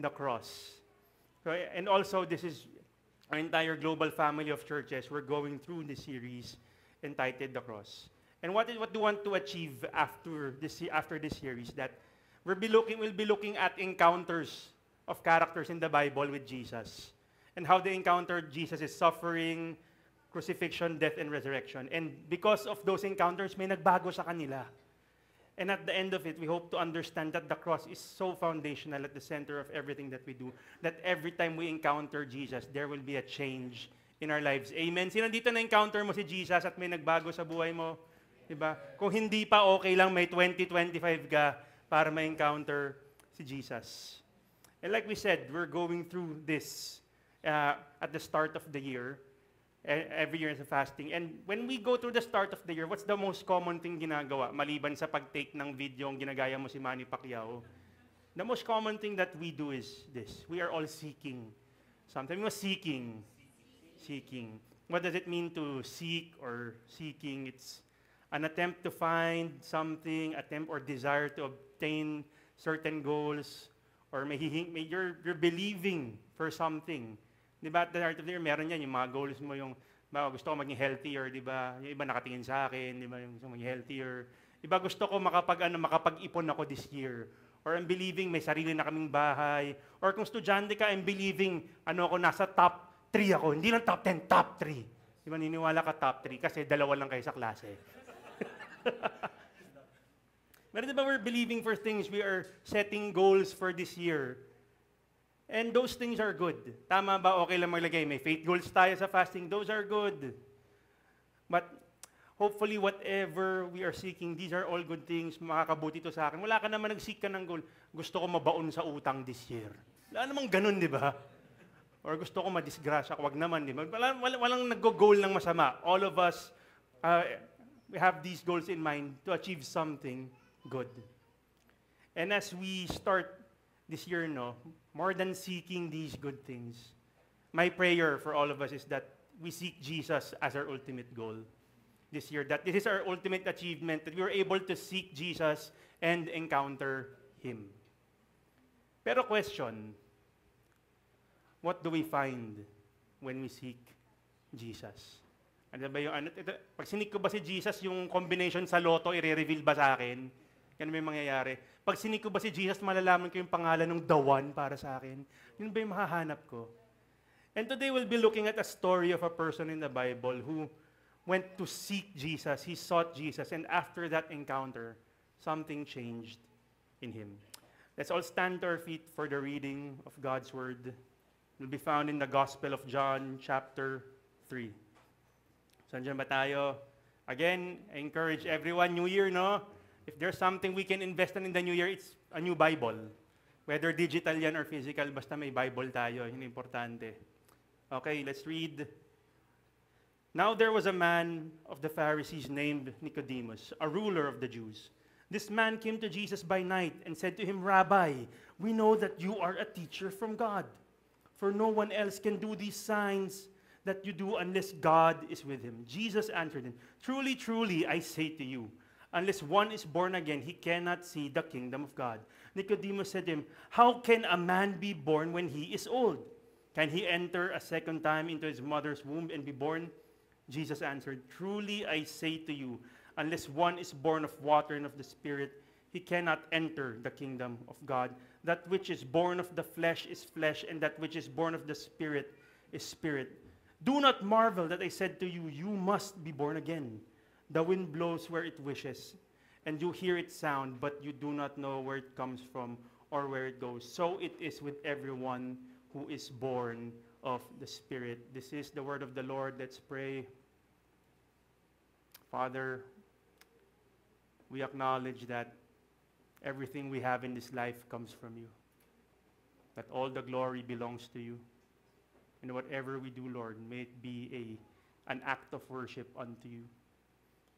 the cross. So, and also, this is our entire global family of churches. We're going through this series entitled The Cross. And what do we want to achieve after this series? That we'll be looking at encounters of characters in the Bible with Jesus and how they encountered Jesus' suffering, crucifixion, death, and resurrection. And because of those encounters, may nagbago sa kanila. And at the end of it, we hope to understand that the cross is so foundational at the center of everything that we do, that every time we encounter Jesus, there will be a change in our lives. Amen? Sino dito na-encounter mo si Jesus at may nagbago sa buhay mo? Diba? Kung hindi pa, okay lang, may 2025 ka para ma-encounter si Jesus. And like we said, we're going through this at the start of the year. Every year is a fasting. And when we go through the start of the year, what's the most common thing ginagawa? Maliban sa pag-take ng video ang ginagaya mo si Manny Pacquiao. The most common thing that we do is this. We are all seeking. Sometimes we're seeking. Seeking. What does it mean to seek or seeking? It's an attempt to find something, attempt or desire to obtain certain goals, or you're believing for something. Di ba, at the start of the year, meron yan, yung mga goals mo, yung gusto ko maging healthier, di ba? Yung iba nakatingin sa akin, di ba, yung gusto ko maging healthier. Iba gusto ko makapag-ipon ako this year. Or I'm believing may sarili na kaming bahay. Or kung estudyante ka, I'm believing, nasa top 3 ako. Hindi lang top 10, top 3. Di ba, niniwala ka top 3 kasi dalawa lang kayo sa klase. Pero di ba, we're believing for things, we are setting goals for this year. And those things are good. Tama ba? Okay lang maglagay. May faith goals tayo sa fasting. Those are good. But hopefully, whatever we are seeking, these are all good things. Makakabuti to sa akin. Wala ka naman nag-seek ka ng goal. Gusto ko mabaon sa utang this year. Wala namang ganun, di ba? Or gusto ko madisgrasya. Wag naman, di ba? Walang nag-goal ng masama. All of us, we have these goals in mind to achieve something good. And as we start this year, more than seeking these good things, my prayer for all of us is that we seek Jesus as our ultimate goal this year. That this is our ultimate achievement, that we were able to seek Jesus and encounter Him. Pero question, what do we find when we seek Jesus? Ano ba yung, pag sinik ko ba si Jesus, yung combination sa loto, i-reveal ba sa akin? Yan ba yung mangyayari? Pag sinik ko ba si Jesus, malalaman ko yung pangalan ng the one para sa akin? Yun ba yung mahahanap ko? And today we'll be looking at a story of a person in the Bible who went to seek Jesus. He sought Jesus. And after that encounter, something changed in him. Let's all stand to our feet for the reading of God's Word. It will be found in the Gospel of John, chapter 3. Saan dyan ba tayo? Again, I encourage everyone, New Year, If there's something we can invest in the New Year, it's a new Bible. Whether digital yan or physical, basta may Bible tayo. Yun importante. Okay, let's read. Now there was a man of the Pharisees named Nicodemus, a ruler of the Jews. This man came to Jesus by night and said to him, Rabbi, we know that you are a teacher from God. For no one else can do these signs that you do unless God is with him. Jesus answered him, Truly, truly, I say to you, unless one is born again, he cannot see the kingdom of God. Nicodemus said to him, How can a man be born when he is old? Can he enter a second time into his mother's womb and be born? Jesus answered, Truly, I say to you, unless one is born of water and of the Spirit, he cannot enter the kingdom of God. That which is born of the flesh is flesh, and that which is born of the Spirit is spirit. Do not marvel that I said to you, you must be born again. The wind blows where it wishes, and you hear its sound, but you do not know where it comes from or where it goes. So it is with everyone who is born of the Spirit. This is the word of the Lord. Let's pray. Father, we acknowledge that everything we have in this life comes from you, that all the glory belongs to you. And whatever we do, Lord, may it be an act of worship unto you.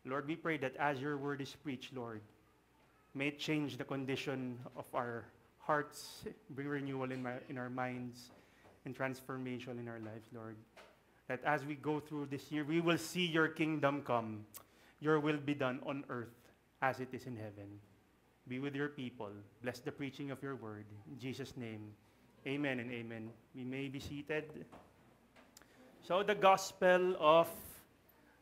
Lord, we pray that as your word is preached, Lord, may it change the condition of our hearts, bring renewal in our minds, and transformation in our lives, Lord. That as we go through this year, we will see your kingdom come. Your will be done on earth as it is in heaven. Be with your people. Bless the preaching of your word. In Jesus' name, Amen and amen. We may be seated. So, the Gospel of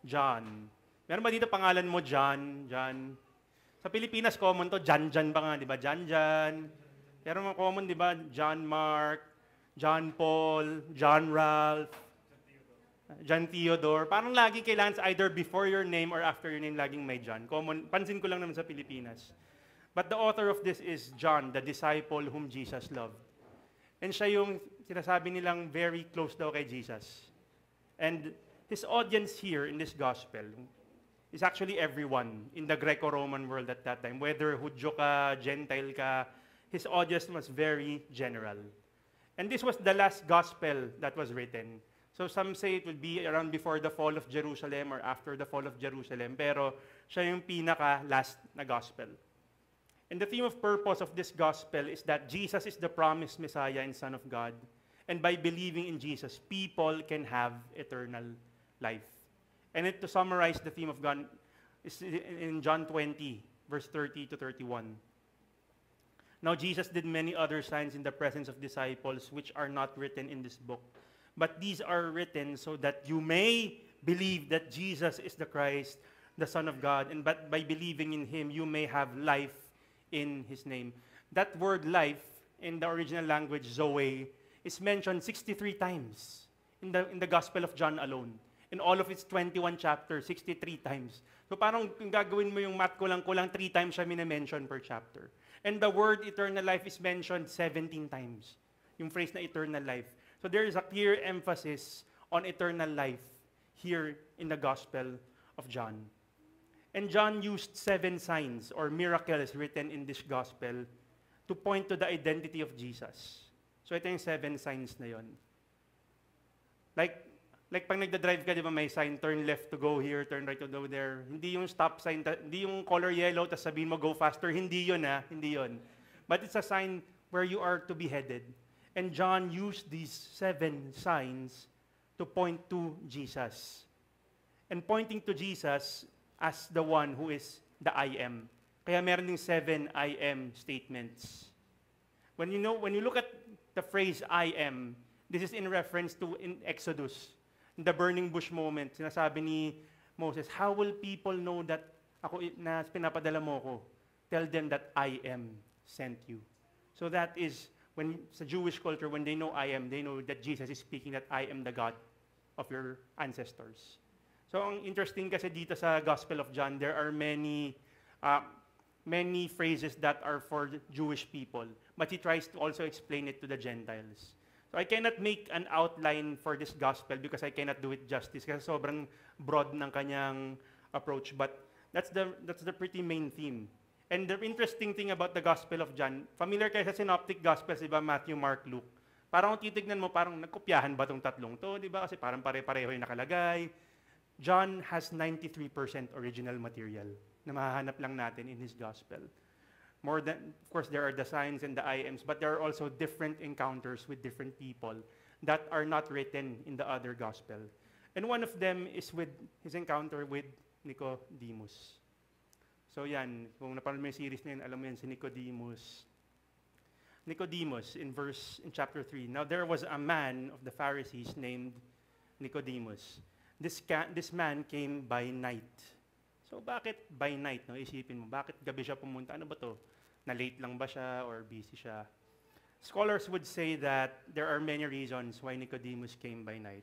John. Meron ba dito pangalan mo, John? John. Sa Pilipinas, common to. Jan ba nga, di ba? Jan. Pero mga common, di ba? John Mark, John Paul, John Ralph, John Theodore. Parang lagi kailangan either before your name or after your name, laging may John. Common. Pansin ko lang naman sa Pilipinas. But the author of this is John, the disciple whom Jesus loved. And siya yung sinasabi nilang very close daw kay Jesus. And his audience here in this gospel is actually everyone in the Greco-Roman world at that time. Whether Hudyo ka, Gentile ka, his audience was very general. And this was the last gospel that was written. So some say it would be around before the fall of Jerusalem or after the fall of Jerusalem. Pero siya yung pinaka-last na gospel. And the theme of purpose of this gospel is that Jesus is the promised Messiah and Son of God. And by believing in Jesus, people can have eternal life. And to summarize the theme of God is in John 20, verse 30 to 31. Now Jesus did many other signs in the presence of disciples, which are not written in this book. But these are written so that you may believe that Jesus is the Christ, the Son of God, and but by believing in Him, you may have life in His name. That word life, in the original language, Zoe, is mentioned 63 times in the Gospel of John alone. In all of its 21 chapters, 63 times. So parang kung gagawin mo yung math kulang 3 times siya minimension per chapter. And the word eternal life is mentioned 17 times. Yung phrase na eternal life. So there is a clear emphasis on eternal life here in the Gospel of John. And John used 7 signs or miracles written in this Gospel to point to the identity of Jesus. So ito yung 7 signs na yon. Like pag nagda-drive ka, di ba may sign, turn left to go here, turn right to go there. Hindi yung stop sign, hindi yung color yellow, tapos sabihin mo go faster. Hindi yun hindi yun. But it's a sign where you are to be headed. And John used these 7 signs to point to Jesus. And pointing to Jesus as the one who is the I am. Kaya meron ding 7 I am statements. When you look at the phrase I am, this is in reference to in Exodus, in the burning bush moment, sinasabi ni Moses, how will people know that ako na pinapadala mo ko? Tell them that I am sent you. So that is, when sa Jewish culture, when they know I am, they know that Jesus is speaking that I am the God of your ancestors. So ang interesting kasi dito sa Gospel of John, there are many phrases that are for the Jewish people, but he tries to also explain it to the Gentiles. So I cannot make an outline for this gospel because I cannot do it justice kasi sobrang broad ng kanyang approach, but that's the pretty main theme. And the interesting thing about the Gospel of John, familiar kayo sa synoptic gospels, di ba, Matthew, Mark, Luke. Parang kung titignan mo, parang nagkopyahan ba itong tatlong to, di ba? Kasi parang pare-pareho yung nakalagay. John has 93% original material na mahahanap lang natin in his gospel. More than, of course, there are the signs and the I ams, but there are also different encounters with different people that are not written in the other gospel. And one of them is with his encounter with Nicodemus. So yan, kung napanood mo yung series na yun, alam mo yan, si Nicodemus. Nicodemus, in chapter 3, now there was a man of the Pharisees named Nicodemus. This man came by night. So bakit by night? No? Isipin mo, bakit gabi siya pumunta? Ano ba to? Na-late lang ba siya or busy siya? Scholars would say that there are many reasons why Nicodemus came by night.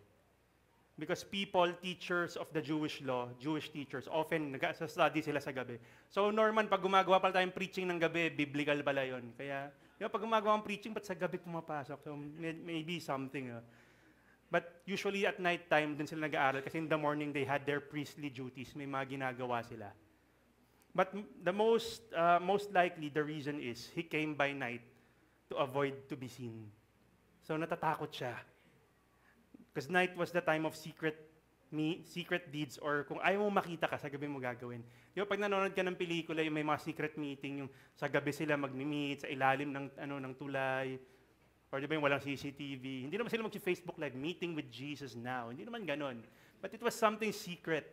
Because people, teachers of the Jewish law, Jewish teachers, often nag-study sila sa gabi. So Norman, pag gumagawa pala tayong preaching ng gabi, biblical pala yun. Kaya, pag gumagawa ng preaching, ba't sa gabi pumapasok? So maybe something. But usually at night time, dun sila nag-aaral kasi in the morning they had their priestly duties. May mga ginagawa sila. But the most likely, the reason is he came by night to avoid to be seen. So natatakot siya. Because night was the time of secret deeds, or kung ayaw mo makita ka, sa gabi mo gagawin. Di ba pag nanonood ka ng pelikula, yung may mga secret meeting, yung sa gabi sila mag-meet sa ilalim ng tulay, or di ba yung walang CCTV. Hindi naman sila mag-Facebook Live, meeting with Jesus now. Hindi naman ganon. But it was something secret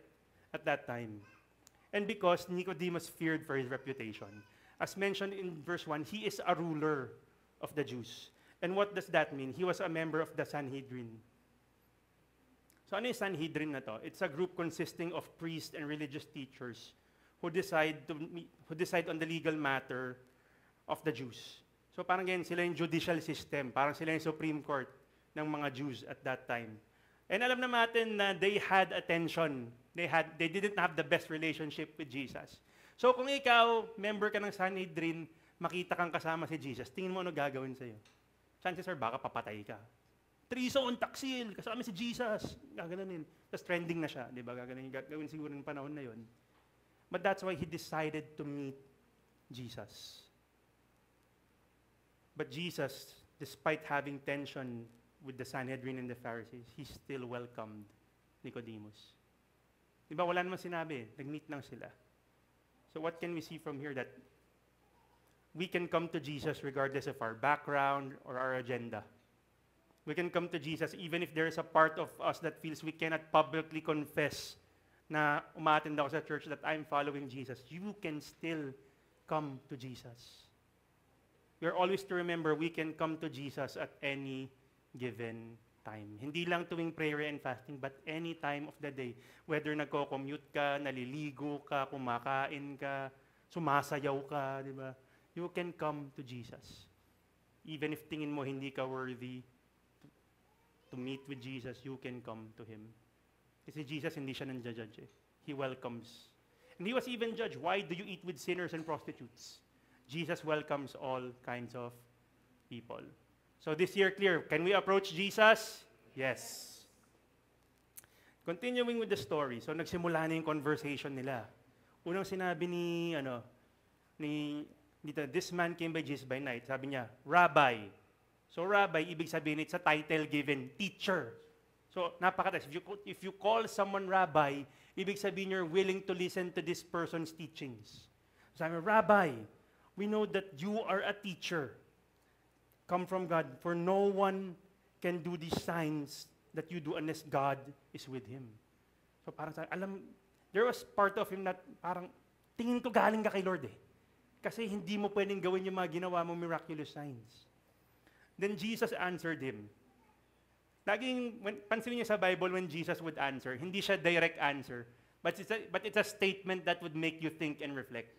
at that time. And because Nicodemus feared for his reputation. As mentioned in verse 1, he is a ruler of the Jews. And what does that mean? He was a member of the Sanhedrin. So ano yung Sanhedrin na to? It's a group consisting of priests and religious teachers who decide on the legal matter of the Jews. So parang ganyan, sila yung judicial system. Parang sila yung Supreme Court ng mga Jews at that time. And alam na natin na they had a tension. They didn't have the best relationship with Jesus. So kung ikaw, member ka ng Sanhedrin, makita kang kasama si Jesus, tingin mo ano gagawin sa'yo? Chances are baka papatay ka. Treason, taksil, kasama si Jesus. Gaganunin. Tapos trending na siya, di ba? Gagawin siguro ng panahon na yon. But that's why he decided to meet Jesus. But Jesus, despite having tension with the Sanhedrin and the Pharisees, he still welcomed Nicodemus. Di ba? Wala naman sinabi. Nag-meet lang sila. So what can we see from here? That we can come to Jesus regardless of our background or our agenda. We can come to Jesus even if there is a part of us that feels we cannot publicly confess na umaattend ako sa church that I'm following Jesus. You can still come to Jesus. We are always to remember we can come to Jesus at any given time. Hindi lang tuwing prayer and fasting, but any time of the day. Whether nagko-commute ka, naliligo ka, kumakain ka, sumasayaw ka, di ba? You can come to Jesus. Even if tingin mo hindi ka worthy to meet with Jesus, you can come to Him. Kasi Jesus, hindi siya nanjajudge eh. He welcomes. And He was even judged. Why do you eat with sinners and prostitutes? Jesus welcomes all kinds of people. So this year, clear. Can we approach Jesus? Yes. Continuing with the story. So nagsimula na yung conversation nila. Unang sinabi this man came by Jesus by night. Sabi niya, Rabbi. So Rabbi, ibig sabihin, it's a title given, teacher. So napakataas. If you call someone Rabbi, ibig sabihin you're willing to listen to this person's teachings. Sabi niya, Rabbi, we know that you are a teacher, come from God, for no one can do these signs that you do unless God is with him. So parang there was part of him that parang, tingin ko galing ka kay Lord eh. Kasi hindi mo pwedeng gawin yung mga ginawa mo miraculous signs. Then Jesus answered him. Pansinin niyo sa Bible when Jesus would answer, hindi siya direct answer, but it's a statement that would make you think and reflect.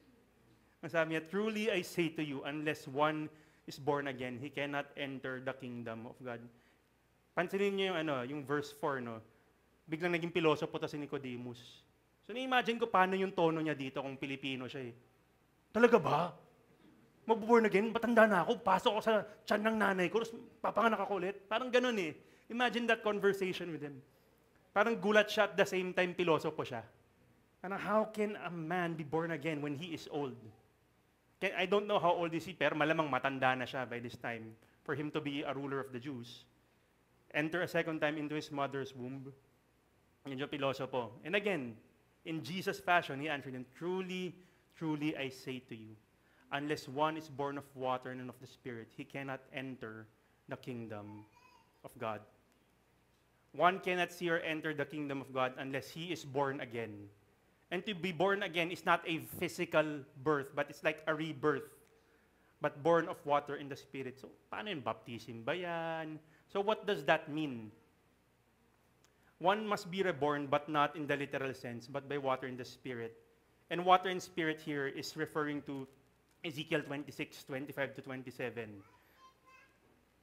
Ang sabi niya, truly I say to you, unless one is born again, he cannot enter the kingdom of God. Pansinin niyo yung verse 4, no? Biglang naging pilosopo to si Nicodemus. So na-imagine ko paano yung tono niya dito kung Pilipino siya eh. Talaga ba? Mag-born again? Matanda na ako, pasok ako sa tiyan ng nanay ko, tapos papanganak ako ulit. Parang ganun eh. Imagine that conversation with him. Parang gulat siya at the same time pilosopo siya. Parang how can a man be born again when he is old? I don't know how old is he, pero malamang matanda na siya by this time for him to be a ruler of the Jews. Enter a second time into his mother's womb. Medyo pilosopo. And again, in Jesus' fashion, he answered him, truly, truly I say to you, unless one is born of water and of the Spirit, he cannot enter the kingdom of God. One cannot see or enter the kingdom of God unless he is born again. And to be born again is not a physical birth, but it's like a rebirth. But born of water in the Spirit. So, paano yung baptism ba yan? So, what does that mean? One must be reborn, but not in the literal sense, but by water in the Spirit. And water in Spirit here is referring to Ezekiel 26:25 to 27.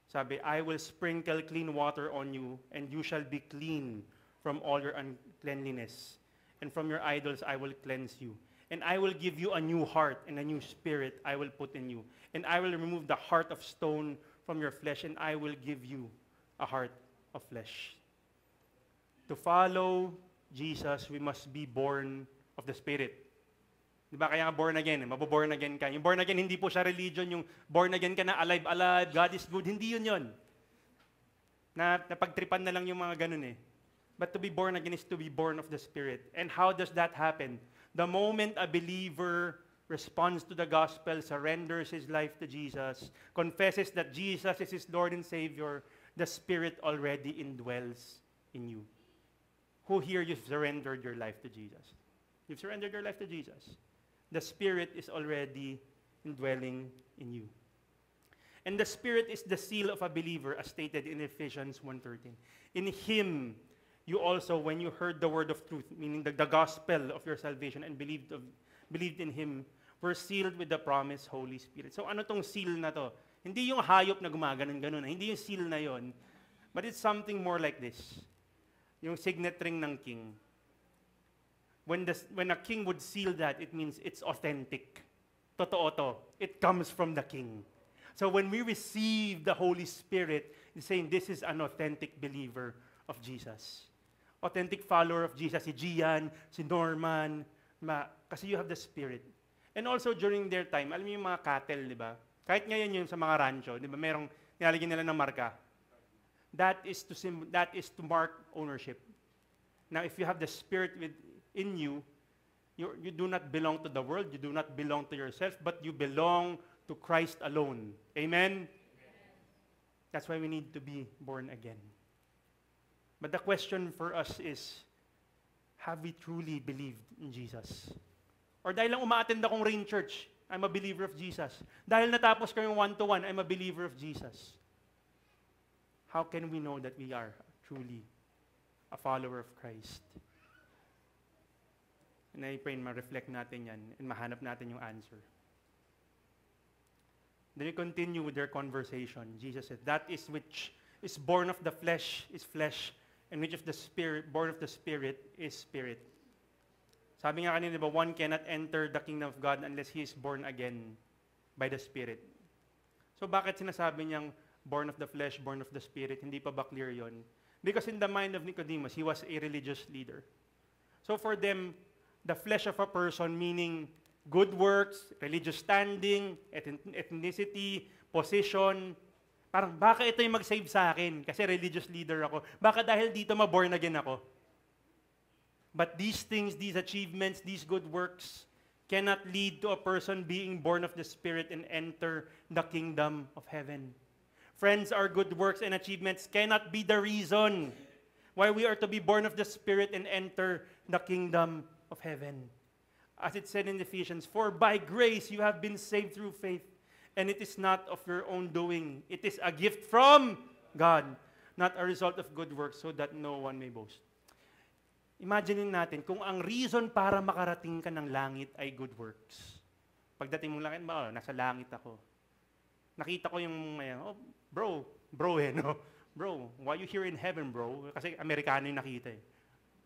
Sabi, I will sprinkle clean water on you, and you shall be clean from all your uncleanliness. And from your idols I will cleanse you. And I will give you a new heart, and a new spirit I will put in you. And I will remove the heart of stone from your flesh, and I will give you a heart of flesh. To follow Jesus, we must be born of the Spirit. Diba? Kaya nga born again, maboborn again ka. Yung born again, hindi po siya religion, yung born again ka na alive, God is good. Hindi yun. Napagtripan na lang yung mga ganun eh. But to be born again is to be born of the Spirit. And how does that happen? The moment a believer responds to the gospel, surrenders his life to Jesus, confesses that Jesus is his Lord and Savior, the Spirit already indwells in you. Who here you've surrendered your life to Jesus? You've surrendered your life to Jesus. The Spirit is already indwelling in you. And the Spirit is the seal of a believer, as stated in Ephesians 1:13. In Him, you also, when you heard the word of truth, meaning the gospel of your salvation, and believed in Him, were sealed with the promised Holy Spirit. So ano tong seal na to? Hindi yung hayop na gumaganon-ganon. Hindi yung seal na yon. But it's something more like this. Yung signet ring ng king. When a king would seal that, it means it's authentic. Totoo to. It comes from the king. So when we receive the Holy Spirit, it's saying this is an authentic believer of Jesus. Authentic follower of Jesus. Si Gian, si Norman, kasi you have the Spirit. And also during their time, alam niyo yung mga cattle, di ba? Kahit ngayon yun sa mga rancho, di ba? Merong nilalagyan nila ng marka. That is to mark ownership. Now, if you have the Spirit in you, you do not belong to the world, you do not belong to yourself, but you belong to Christ alone. Amen? That's why we need to be born again. But the question for us is, have we truly believed in Jesus? Or dahil lang umaattend akong Rain Church, I'm a believer of Jesus. Dahil natapos ko yung 1-to-1, I'm a believer of Jesus. How can we know that we are truly a follower of Christ? And I pray na ma-reflect natin yan and mahanap natin yung answer. Then we continue with their conversation. Jesus said, that is which is born of the flesh is flesh, and which of the spirit, born of the Spirit is spirit. Sabi nga kanina, diba, one cannot enter the kingdom of God unless he is born again by the Spirit. So bakit sinasabi niyang born of the flesh, born of the Spirit? Hindi pa ba clear yon? Because in the mind of Nicodemus, he was a religious leader. So for them, the flesh of a person, meaning good works, religious standing, ethnicity, position, parang baka ito yung mag-save sa akin kasi religious leader ako. Baka dahil dito ma-born again ako. But these things, these achievements, these good works cannot lead to a person being born of the Spirit and enter the kingdom of heaven. Friends, our good works and achievements cannot be the reason why we are to be born of the Spirit and enter the kingdom of heaven. As it said in Ephesians, for by grace you have been saved through faith, and it is not of your own doing. It is a gift from God, not a result of good works, so that no one may boast. Imagine natin, kung ang reason para makarating ka ng langit ay good works. Pagdating mong langit, nasa langit ako. Nakita ko yung, bro, no? Bro, why you here in heaven, bro? Kasi Amerikano yung nakita eh.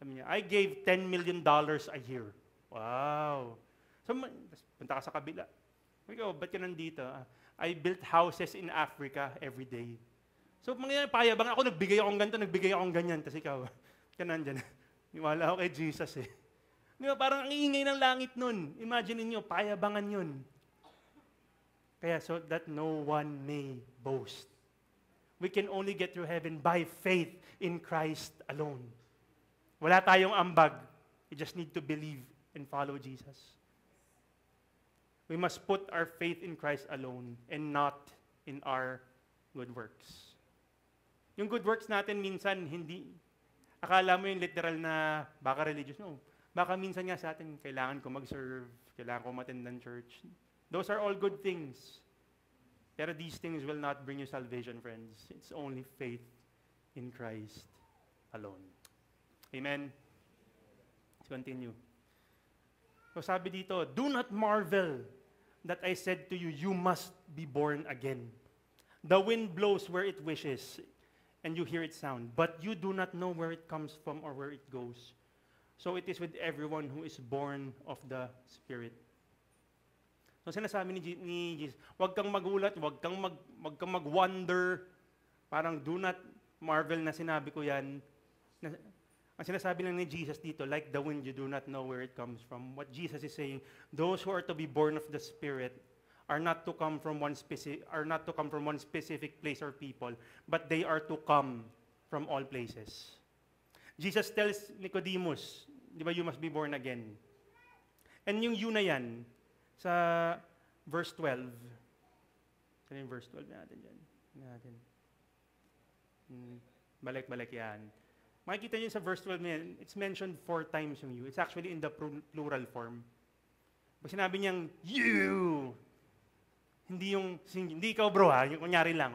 Sabi niya, I gave $10 million a year. Wow. So, punta ka sa kabila. Ikaw, ba't ka nandito? I built houses in Africa every day. So, payabang ako, nagbigay akong ganito, nagbigay akong ganyan. Tapos ikaw, ka nandyan. Niwala ako kay Jesus eh. Di ba, parang ang ingay ng langit nun. Imagine niyo, payabangan yun. Kaya so that no one may boast. We can only get to heaven by faith in Christ alone. Wala tayong ambag. We just need to believe and follow Jesus. We must put our faith in Christ alone and not in our good works. Yung good works natin minsan hindi, akala mo yung literal na baka religious. No. Baka minsan nga sa atin, kailangan ko mag-serve, kailangan ko mag-attend ng church. Those are all good things. Pero these things will not bring you salvation, friends. It's only faith in Christ alone. Amen? Let's continue. So sabi dito, do not marvel that I said to you, you must be born again. The wind blows where it wishes, and you hear its sound, but you do not know where it comes from or where it goes. So it is with everyone who is born of the Spirit. So sinasabi ni Jesus, huwag kang magulat, huwag kang mag-wonder, parang do not marvel na sinabi ko yan. Ang sinasabi lang ni Jesus dito, like the wind, you do not know where it comes from. What Jesus is saying, those who are to be born of the Spirit are not to come from one specific place or people, but they are to come from all places. Jesus tells Nicodemus, di ba, you must be born again. And yung yun na yan, sa verse 12. Saan yung verse 12 natin dyan? Balik-balik yan. Makikita nyo sa verse 12 na yan, it's mentioned 4 times yung you. It's actually in the plural form. Pag sinabi niyang, you, Hindi ikaw bro ha, yung kunyari lang.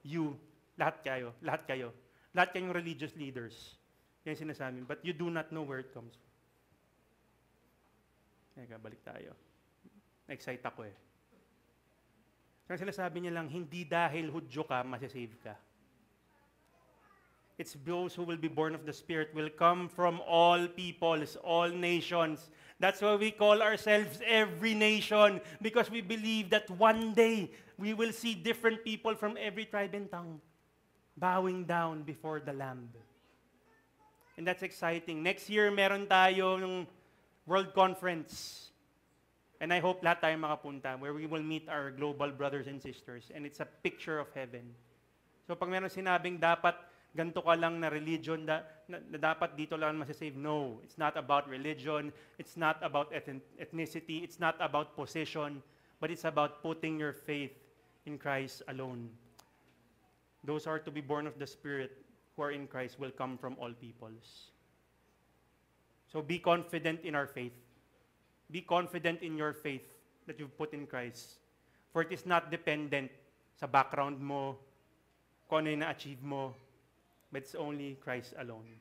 You, lahat kayo. Lahat kayong religious leaders. Yan sinasabi. But you do not know where it comes from. Teka, balik tayo. Na-excite ako eh. Kaya sinasabi niya lang, hindi dahil Hudyo ka, masasave ka. It's those who will be born of the Spirit will come from all peoples, all nations. That's why we call ourselves every nation, because we believe that one day we will see different people from every tribe and tongue bowing down before the Lamb. And that's exciting. Next year, meron tayo ng World Conference. And I hope lahat tayo makapunta, where we will meet our global brothers and sisters. And it's a picture of heaven. So pag meron sinabing dapat ganito ka lang na religion, na dapat dito lang masasave. No, it's not about religion. It's not about ethnicity. It's not about position. But it's about putting your faith in Christ alone. Those are to be born of the Spirit who are in Christ will come from all peoples. So be confident in our faith. Be confident in your faith that you've put in Christ. For it is not dependent sa background mo, kung ano yung na-achieve mo, but it's only Christ alone.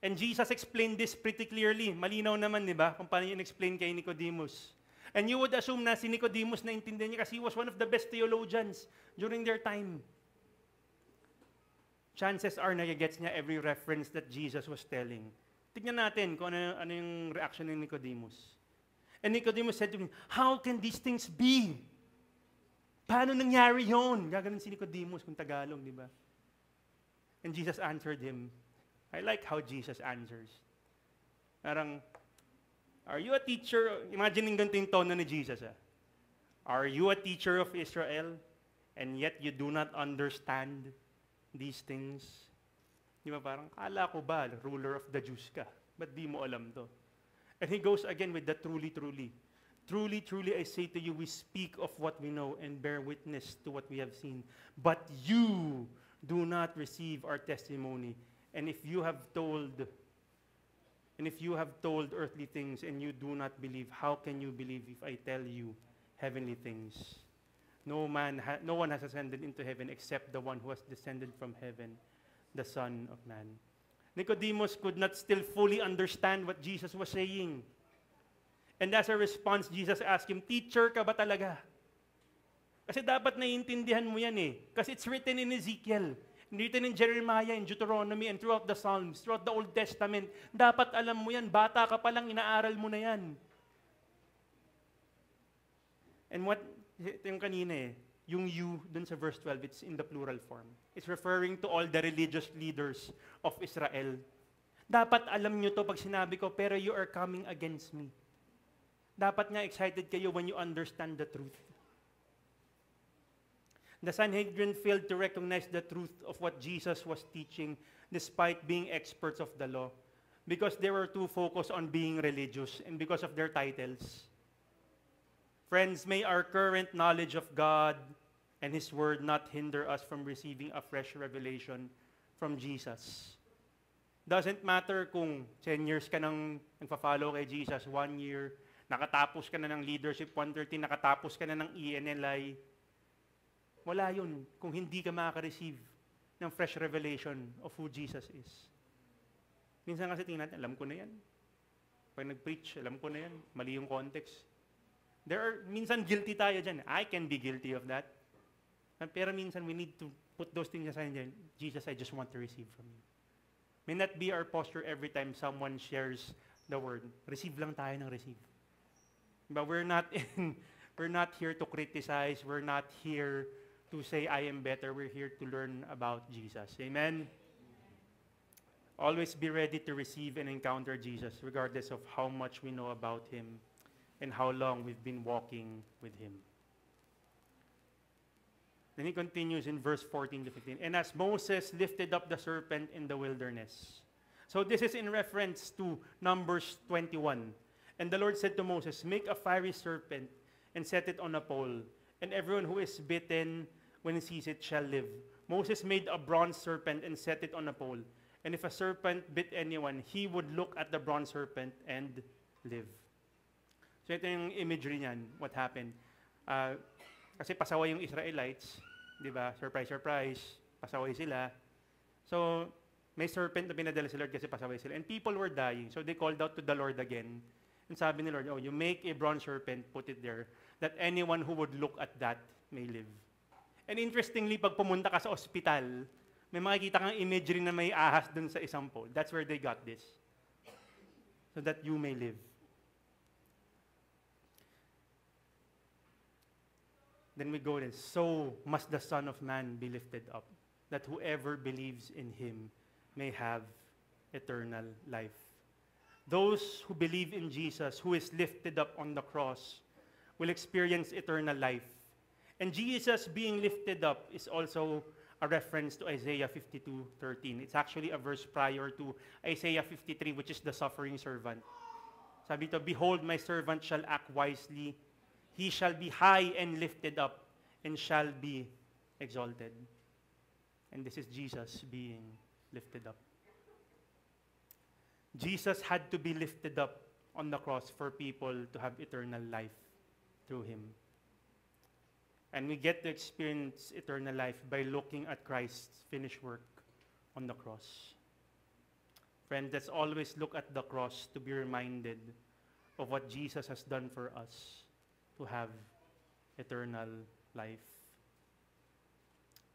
And Jesus explained this pretty clearly. Malinaw naman, di ba? Kung paano yung explain kay Nicodemus. And you would assume na si Nicodemus naintindihan niya kasi he was one of the best theologians during their time. Chances are nagigets niya every reference that Jesus was telling. Tignan natin kung ano yung reaction ni Nicodemus. And Nicodemus said to him, how can these things be? Paano nangyari yun? Gaganon si Nicodemus kung Tagalog, di ba? And Jesus answered him. I like how Jesus answers. Parang, are you a teacher? Imagine ganito yung tono ni Jesus. Are you a teacher of Israel, and yet you do not understand these things? Di ba parang, kala ko ba, ruler of the Jews ka? Ba't di mo alam to? And he goes again with the truly, truly. Truly, truly, I say to you, we speak of what we know and bear witness to what we have seen. But you do not receive our testimony. And if you have told earthly things and you do not believe, how can you believe if I tell you heavenly things? No one has ascended into heaven except the one who has descended from heaven, the Son of Man. Nicodemus could not still fully understand what Jesus was saying. And as a response, Jesus asked him, teacher ka ba talaga? Kasi dapat naiintindihan mo yan eh. Kasi it's written in Ezekiel, written in Jeremiah, in Deuteronomy, and throughout the Psalms, throughout the Old Testament. Dapat alam mo yan. Bata ka pa lang, inaaral mo na yan. And ito yung kanina eh, yung you, dun sa verse 12, it's in the plural form. It's referring to all the religious leaders of Israel. Dapat alam nyo to pag sinabi ko, pero you are coming against me. Dapat nga excited kayo when you understand the truth. The Sanhedrin failed to recognize the truth of what Jesus was teaching despite being experts of the law because they were too focused on being religious and because of their titles. Friends, may our current knowledge of God and His Word not hinder us from receiving a fresh revelation from Jesus. Doesn't matter kung 10 years ka nang nagpa-follow kay Jesus, 1 year, nakatapos ka na ng Leadership 130, nakatapos ka na ng ENLI. Wala yun kung hindi ka makaka-receive ng fresh revelation of who Jesus is. Minsan kasi tingnan natin, alam ko na yan. Pag nag-preach, alam ko na yan. Mali yung context. Minsan guilty tayo dyan. I can be guilty of that. Pero minsan we need to put those things aside dyan. Jesus, I just want to receive from you. May not be our posture every time someone shares the word. Receive lang tayo ng receive. But we're not here to criticize. We're not here to say, I am better. We're here to learn about Jesus. Amen? Always be ready to receive and encounter Jesus, regardless of how much we know about Him and how long we've been walking with Him. Then he continues in verse 14 to 15. And as Moses lifted up the serpent in the wilderness. So this is in reference to Numbers 21. And the Lord said to Moses, make a fiery serpent and set it on a pole. And everyone who is bitten when he sees it shall live. Moses made a bronze serpent and set it on a pole. And if a serpent bit anyone, he would look at the bronze serpent and live. So ito yung imagery niyan, what happened. Ah, kasi pasaway yung Israelites, di ba? Surprise, surprise, pasaway sila. So, may serpent na pinadala si Lord kasi pasaway sila. And people were dying. So, they called out to the Lord again. And sabi ni Lord, oh, you make a bronze serpent, put it there, that anyone who would look at that may live. And interestingly, pag pumunta ka sa ospital, may makikita kang imagery na may ahas dun sa isang pole. That's where they got this. So that you may live. Then we go this. So must the Son of Man be lifted up, that whoever believes in him may have eternal life. Those who believe in Jesus, who is lifted up on the cross, will experience eternal life. And Jesus being lifted up is also a reference to Isaiah 52:13. It's actually a verse prior to Isaiah 53, which is the suffering servant. Sabi ito, behold, my servant shall act wisely. He shall be high and lifted up and shall be exalted. And this is Jesus being lifted up. Jesus had to be lifted up on the cross for people to have eternal life through him. And we get to experience eternal life by looking at Christ's finished work on the cross. Friend, let's always look at the cross to be reminded of what Jesus has done for us to have eternal life.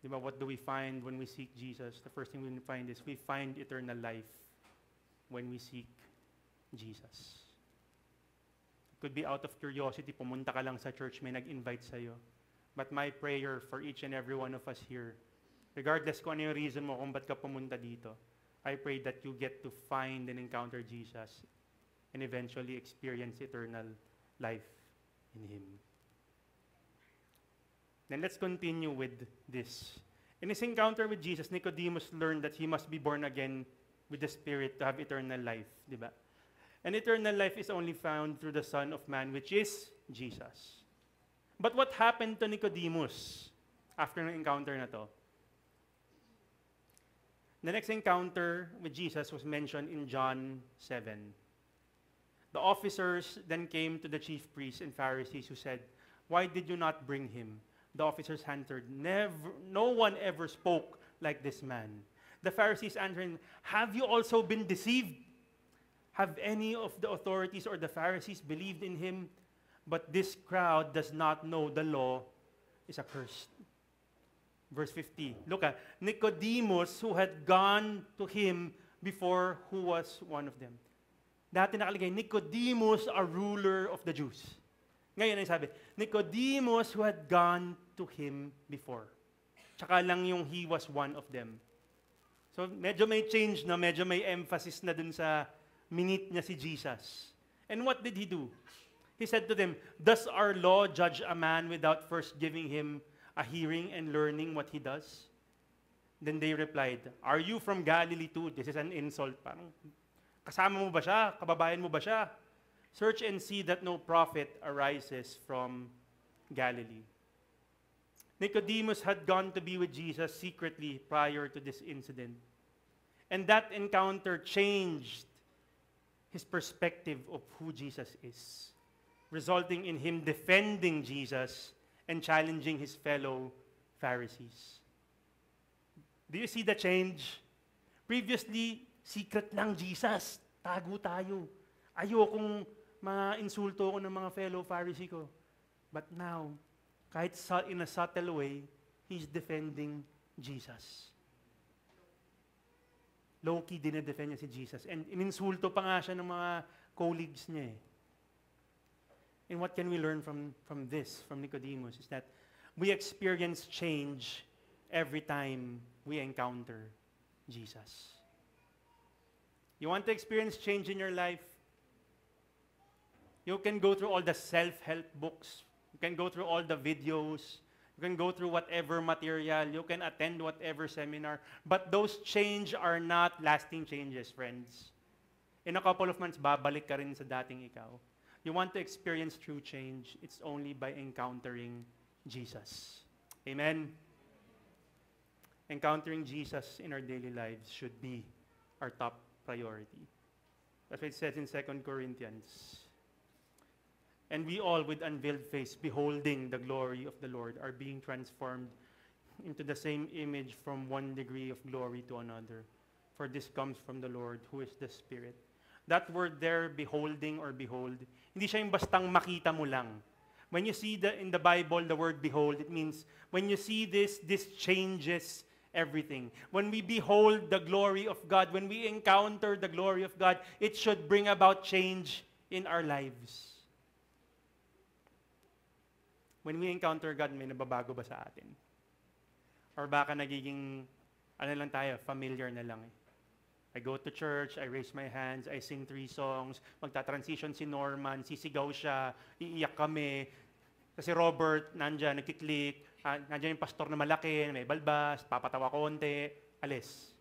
Diba, what do we find when we seek Jesus? The first thing we find is we find eternal life when we seek Jesus. It could be out of curiosity, pumunta ka lang sa church, may nag-invite sa'yo. But my prayer for each and every one of us here, regardless kung ano yung reason mo kung ba't ka pumunta dito, I pray that you get to find and encounter Jesus and eventually experience eternal life in him. Then let's continue with this. In his encounter with Jesus, Nicodemus learned that he must be born again with the Spirit to have eternal life, di ba? And eternal life is only found through the Son of Man, which is Jesus. But what happened to Nicodemus after ng encounter na to? The next encounter with Jesus was mentioned in John 7. The officers then came to the chief priests and Pharisees who said, "Why did you not bring him?" The officers answered, "No one ever spoke like this man." The Pharisees answered, "Have you also been deceived? Have any of the authorities or the Pharisees believed in him? But this crowd does not know the law is accursed." Verse 50. Look at Nicodemus, who had gone to him before, who was one of them. Dati nakalagay, Nicodemus, a ruler of the Jews. Ngayon ay sabi, Nicodemus who had gone to him before. Tsaka lang yung he was one of them. So medyo may change na, medyo may emphasis na dun sa minute niya si Jesus. And what did he do? He said to them, "Does our law judge a man without first giving him a hearing and learning what he does?" Then they replied, "Are you from Galilee too?" This is an insult. Parang, kasama mo ba siya? Kababayan mo ba siya? Search and see that no prophet arises from Galilee. Nicodemus had gone to be with Jesus secretly prior to this incident. And that encounter changed his perspective of who Jesus is, resulting in him defending Jesus and challenging his fellow Pharisees. Do you see the change? Previously, secret lang Jesus. Tago tayo. Ayokong ma-insulto ko ng mga fellow Pharisee ko. But now, kahit in a subtle way, he's defending Jesus. Low-key dinedefend niya si Jesus. And ininsulto pa nga siya ng mga colleagues niya eh. And what can we learn from this, from Nicodemus, is that we experience change every time we encounter Jesus. You want to experience change in your life? You can go through all the self-help books. You can go through all the videos. You can go through whatever material. You can attend whatever seminar. But those change are not lasting changes, friends. In a couple of months, babalik ka rin sa dating ikaw. You want to experience true change, it's only by encountering Jesus. Amen? Encountering Jesus in our daily lives should be our top priority. That's what it says in 2 Corinthians. And we all, with unveiled face, beholding the glory of the Lord, are being transformed into the same image from one degree of glory to another. For this comes from the Lord, who is the Spirit. That word there, beholding or behold, hindi siya yung bastang makita mo lang. When you see in the Bible the word behold, it means when you see this changes everything. When we behold the glory of God, when we encounter the glory of God, it should bring about change in our lives. When we encounter God, may nababago ba sa atin? Or baka nagiging, lang tayo, familiar na lang eh. I go to church, I raise my hands, I sing 3 songs, magta-transition si Norman, sisigaw siya, iiyak kami. Kasi Robert, nandyan, nagkiklik, nandyan yung pastor na malaki, may balbas, papatawa konti, alis.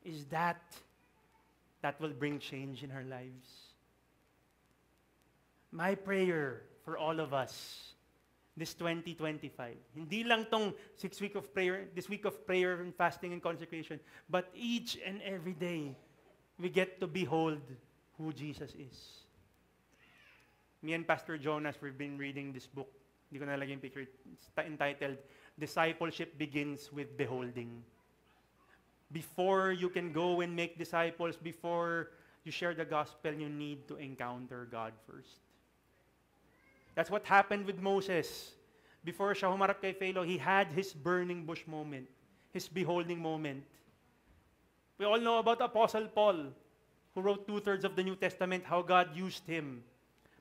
Is that will bring change in our lives? My prayer for all of us, this 2025, hindi lang tong 6 week of prayer, this week of prayer and fasting and consecration, but each and every day, we get to behold who Jesus is. Me and Pastor Jonas, we've been reading this book. Hindi ko nalagay yung picture. It's entitled, Discipleship Begins with Beholding. Before you can go and make disciples, before you share the gospel, you need to encounter God first. That's what happened with Moses. Before siya humarap kay Pharaoh, he had his burning bush moment, his beholding moment. We all know about Apostle Paul, who wrote 2/3 of the New Testament, how God used him.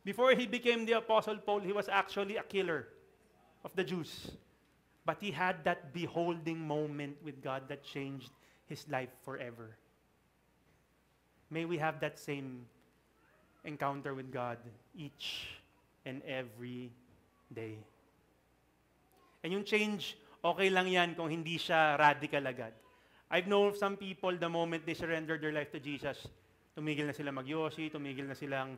Before he became the Apostle Paul, he was actually a killer of the Jews. But he had that beholding moment with God that changed his life forever. May we have that same encounter with God each and every day. And yung change, okay lang yan kung hindi siya radical agad. I've known some people, the moment they surrender their life to Jesus, tumigil na sila magyosi, tumigil na silang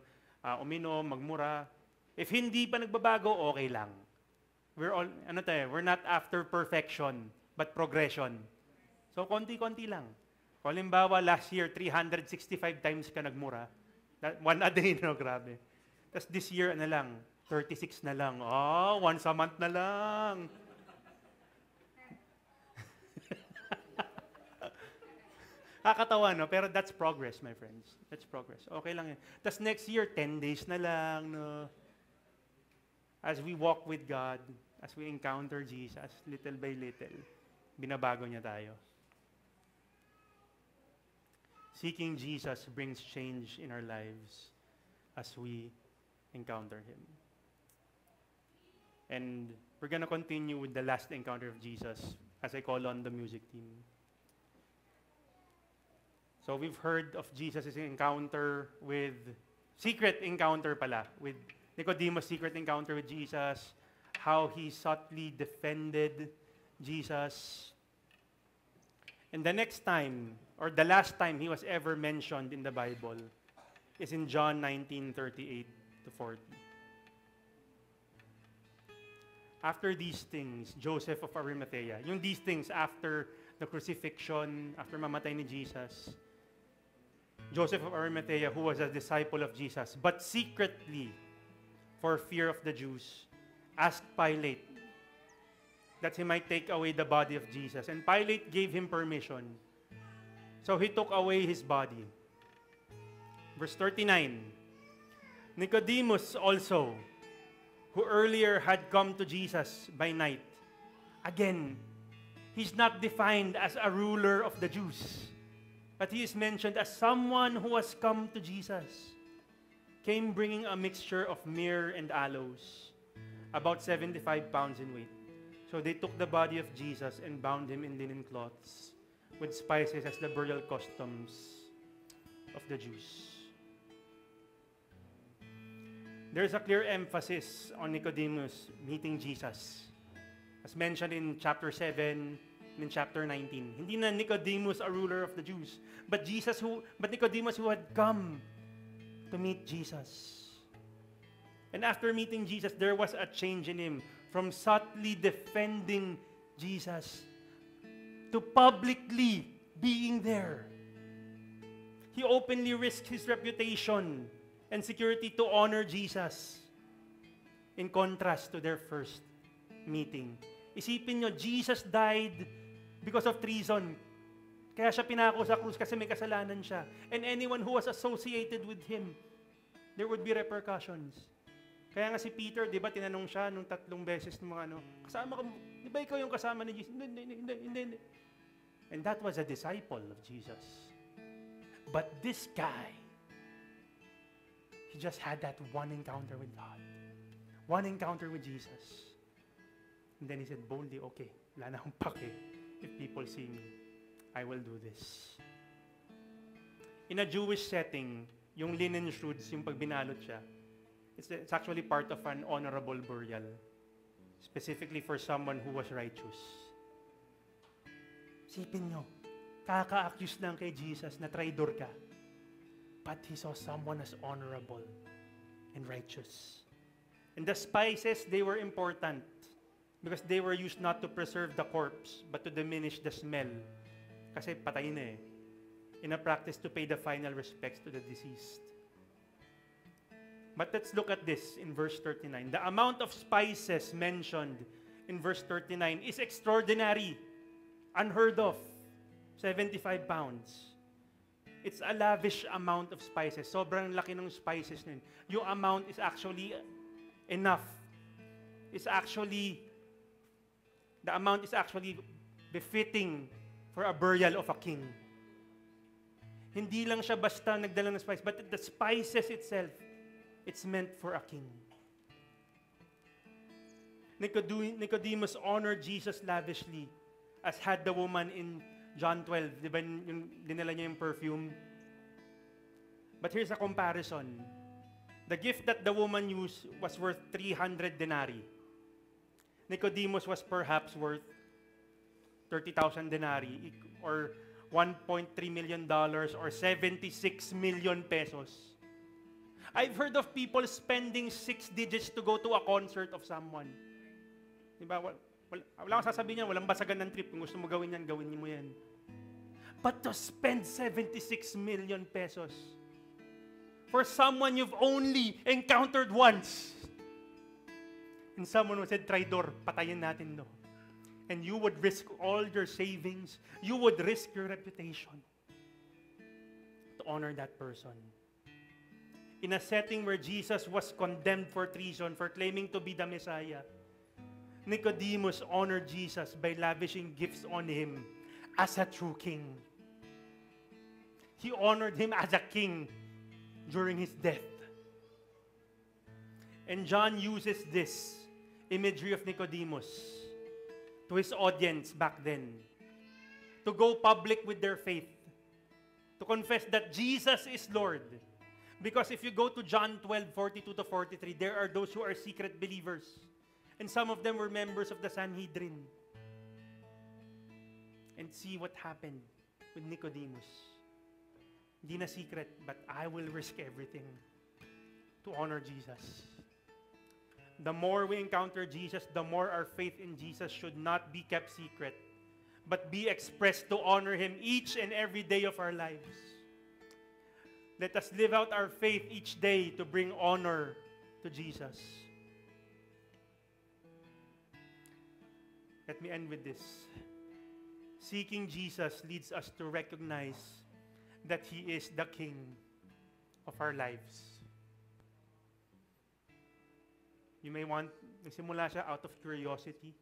uminom, magmura. If hindi pa nagbabago, okay lang. We're not after perfection, but progression. So, konti-konti lang. Kung halimbawa, last year, 365 times ka nagmura. One a day, no? Grabe. Tapos this year, 36 na lang. Once a month na lang. Kakatawa, no? Pero that's progress, my friends. That's progress. Okay lang yan. Tapos next year, 10 days na lang, no? As we walk with God, as we encounter Jesus, little by little, binabago niya tayo. Seeking Jesus brings change in our lives as we encounter Him. And we're gonna continue with the last encounter of Jesus as I call on the music team. So we've heard of Jesus' encounter with, secret encounter pala, with Nicodemus' secret encounter with Jesus, how he subtly defended Jesus. And the next time, or the last time he was ever mentioned in the Bible, is in John 19:38 to 40. After these things, Joseph of Arimathea, yung these things after the crucifixion, after mamatay ni Jesus, Joseph of Arimathea, who was a disciple of Jesus, but secretly, for fear of the Jews, asked Pilate that he might take away the body of Jesus. And Pilate gave him permission. So he took away his body. Verse 39, Nicodemus also, who earlier had come to Jesus by night. Again, he's not defined as a ruler of the Jews, but he is mentioned as someone who has come to Jesus. Came bringing a mixture of myrrh and aloes, about 75 pounds in weight. So they took the body of Jesus and bound him in linen cloths with spices as the burial customs of the Jews. There's a clear emphasis on Nicodemus meeting Jesus. As mentioned in chapter 7 and in chapter 19. Hindi na Nicodemus a ruler of the Jews, but Nicodemus who had come to meet Jesus. And after meeting Jesus, there was a change in him from subtly defending Jesus to publicly being there. He openly risked his reputation and security to honor Jesus in contrast to their first meeting. Isipin nyo, Jesus died because of treason. Kaya siya pinako sa krus kasi may kasalanan siya. And anyone who was associated with him, there would be repercussions. Kaya nga si Peter, di ba, tinanong siya nung 3 beses ng mga kasama ka, di ba ikaw yung kasama ni Jesus? Hindi. And that was a disciple of Jesus. But this guy, he just had that one encounter with God. One encounter with Jesus. And then he said boldly, okay, wala na akong pake. If people see me, I will do this. In a Jewish setting, yung linen shrouds, yung pag binalot siya, it's actually part of an honorable burial, specifically for someone who was righteous. Sipin nyo, kaka-accuse lang kay Jesus na traitor ka, but he saw someone as honorable and righteous. And the spices, they were important because they were used not to preserve the corpse, but to diminish the smell. Kasi patay na eh. In a practice to pay the final respects to the deceased. But let's look at this in verse 39. The amount of spices mentioned in verse 39 is extraordinary, unheard of. 75 pounds. It's a lavish amount of spices. Sobrang laki ng spices nun. Yung amount is actually enough. The amount is actually befitting for a burial of a king. Hindi lang siya basta nagdala ng spice, but the spices itself, it's meant for a king. Nicodemus honored Jesus lavishly, as had the woman in John 12. Di ba yung dinala niya yung perfume? But here's a comparison. The gift that the woman used was worth 300 denarii. Nicodemus was perhaps worth 30,000 denarii, or $1.3 million, or 76 million pesos. I've heard of people spending 6 digits to go to a concert of someone. Diba? Wala akong sasabihin yan, walang basagan ng trip. Kung gusto mo gawin yan, gawin mo yan. But to spend 76 million pesos for someone you've only encountered once, and someone who said, traitor, patayin natin no. And you would risk all your savings, you would risk your reputation to honor that person. In a setting where Jesus was condemned for treason, for claiming to be the Messiah, Nicodemus honored Jesus by lavishing gifts on him as a true king. He honored him as a king during his death. And John uses this imagery of Nicodemus to his audience back then, to go public with their faith, to confess that Jesus is Lord. Because if you go to John 12:42-43, there are those who are secret believers. And some of them were members of the Sanhedrin. And see what happened with Nicodemus. Hindi na secret, but I will risk everything to honor Jesus. The more we encounter Jesus, the more our faith in Jesus should not be kept secret, but be expressed to honor Him each and every day of our lives. Let us live out our faith each day to bring honor to Jesus. Let me end with this. Seeking Jesus leads us to recognize that He is the King of our lives. You may want, nagsimula siya out of curiosity.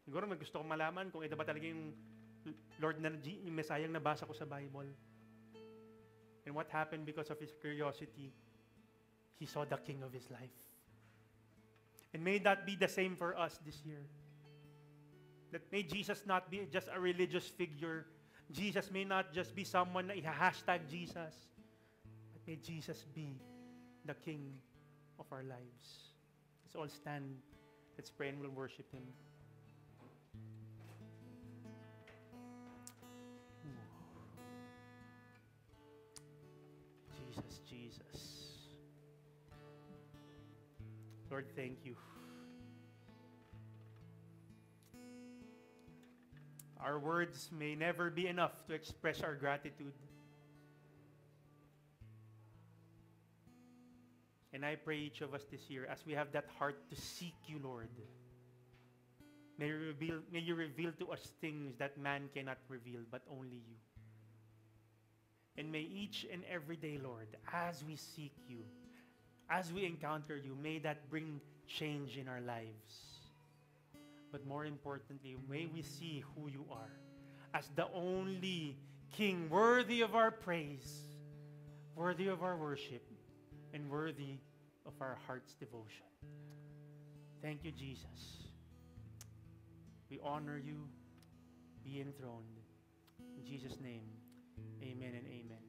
Siguro may gusto kong malaman kung ito ba talaga yung Lord na yung Messiah na nabasa ko sa Bible. And what happened because of his curiosity? He saw the King of his life. And may that be the same for us this year. That may Jesus not be just a religious figure. Jesus may not just be someone na i-hashtag Jesus. But may Jesus be the King of our lives. Let's all stand. Let's pray and we'll worship Him. Jesus, Jesus. Lord, thank you. Our words may never be enough to express our gratitude. And I pray each of us this year, as we have that heart to seek you, Lord, may you reveal to us things that man cannot reveal, but only you. And may each and every day, Lord, as we seek you, as we encounter you, may that bring change in our lives. But more importantly, may we see who you are as the only King worthy of our praise, worthy of our worship, and worthy of our heart's devotion. Thank you, Jesus. We honor you. Be enthroned. In Jesus' name, amen and amen.